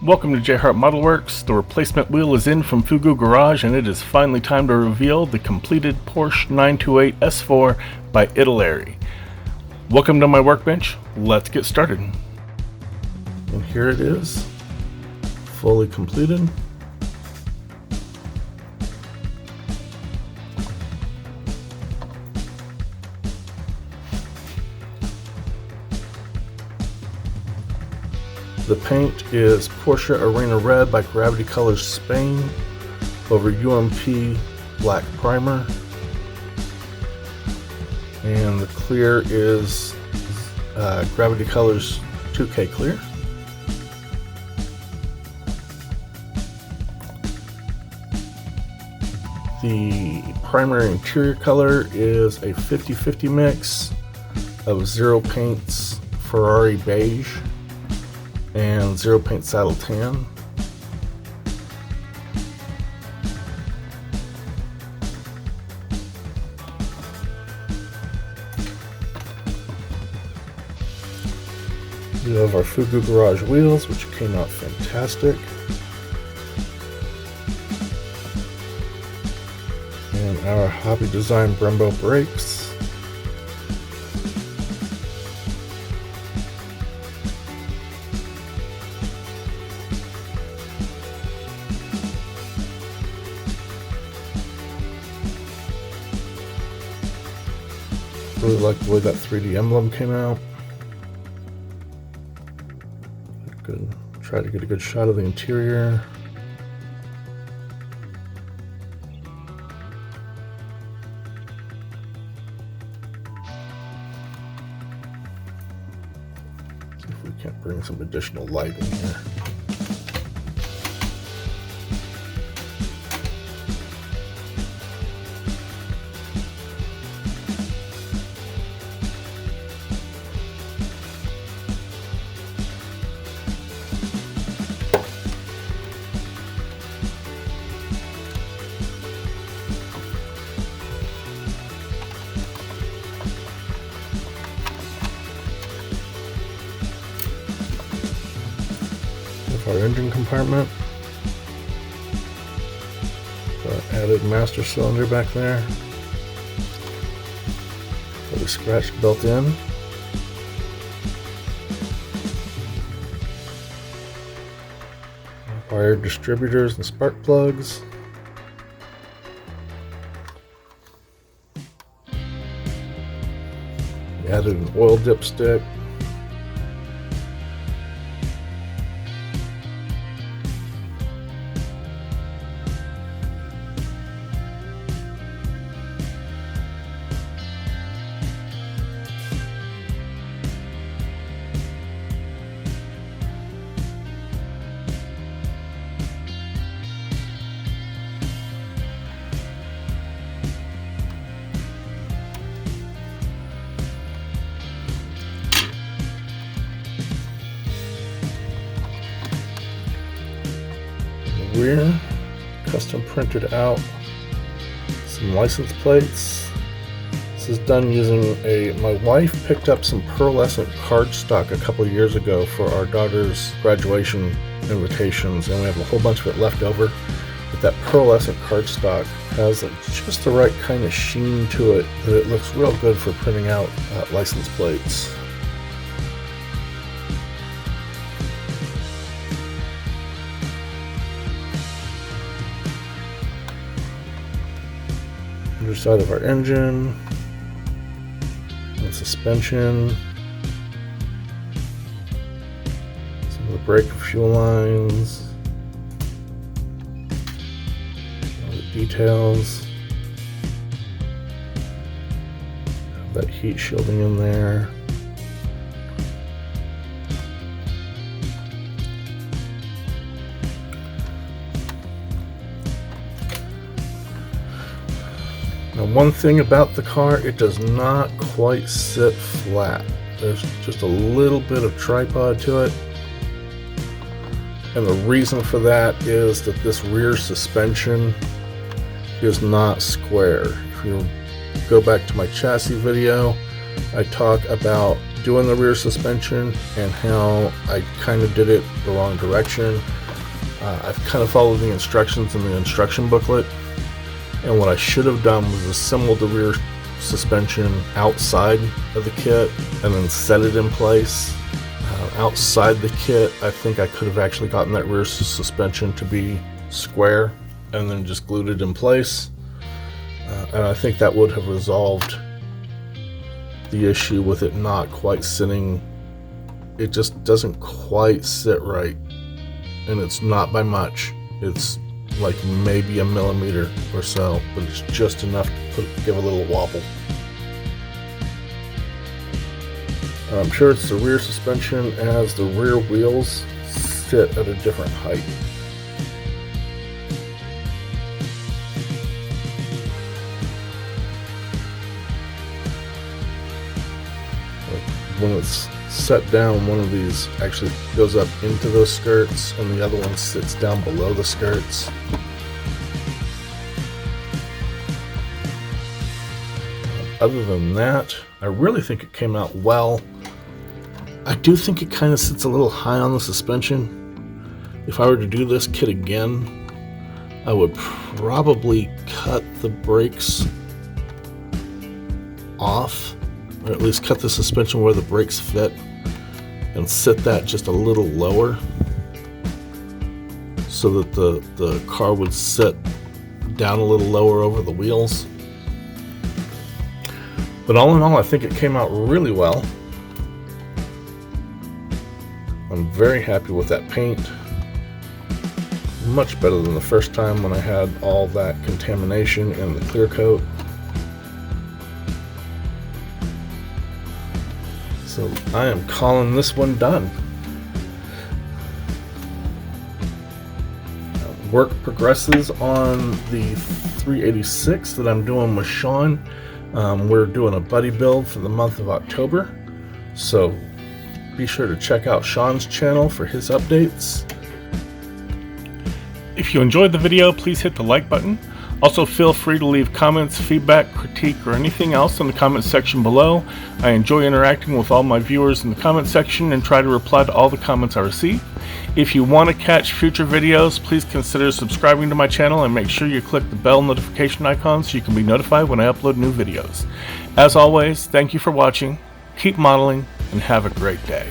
Welcome to J Hart Model Works. The replacement wheel is in from FUGU Garage, and it is finally time to reveal the completed Porsche 928 S4 by Italeri. Welcome to my workbench. Let's get started. And here it is, fully completed. The paint is Porsche Arena Red by Gravity Colors Spain over UMP black primer, and the clear is Gravity Colors 2K clear. The primary interior color is a 50-50 mix of Zero Paint's Ferrari Beige and Zero Paint Saddle Tan. We have our FUGU Garage wheels, which came out fantastic. And our Hobby Design Brembo brakes. Really like the way that 3D emblem came out. Good. Try to get a good shot of the interior. See if we can't bring some additional light in here. Our engine compartment. The added master cylinder back there. With a scratch built in. Wired distributors and spark plugs. We added an oil dipstick. Rear, custom printed out some license plates. This is done using my wife picked up some pearlescent cardstock a couple of years ago for our daughter's graduation invitations, and we have a whole bunch of it left over. But that pearlescent cardstock has just the right kind of sheen to it that it looks real good for printing out license plates. Underside of our engine and suspension, some of the brake and fuel lines, all the details, that heat shielding in there. Now, one thing about the car, it does not quite sit flat. There's just a little bit of tripod to it. And the reason for that is that this rear suspension is not square. If you go back to my chassis video, I talk about doing the rear suspension and how I kind of did it the wrong direction. I've kind of followed the instructions in the instruction booklet, and what I should have done was assemble the rear suspension outside of the kit and then set it in place. Outside the kit, I think I could have actually gotten that rear suspension to be square and then just glued it in place, and I think that would have resolved the issue with it not quite sitting. It just doesn't quite sit right, and it's not by much. It's like maybe a millimeter or so, but it's just enough to give a little wobble. I'm sure it's the rear suspension, as the rear wheels sit at a different height. When it's set down, one of these actually goes up into those skirts and the other one sits down below the skirts. Other than that, I really think it came out well. I do think it kind of sits a little high on the suspension. If I were to do this kit again, I would probably cut the brakes off, or at least cut the suspension where the brakes fit and sit that just a little lower so that the car would sit down a little lower over the wheels. But all in all, I think it came out really well. I'm very happy with that paint. Much better than the first time when I had all that contamination in the clear coat. So I am calling this one done. Work progresses on the 386 that I'm doing with Sean. We're doing a buddy build for the month of October, so be sure to check out Sean's channel for his updates. If you enjoyed the video, please hit the like button. Also, feel free to leave comments, feedback, critique, or anything else in the comment section below. I enjoy interacting with all my viewers in the comment section and try to reply to all the comments I receive. If you want to catch future videos, please consider subscribing to my channel and make sure you click the bell notification icon so you can be notified when I upload new videos. As always, thank you for watching, keep modeling, and have a great day.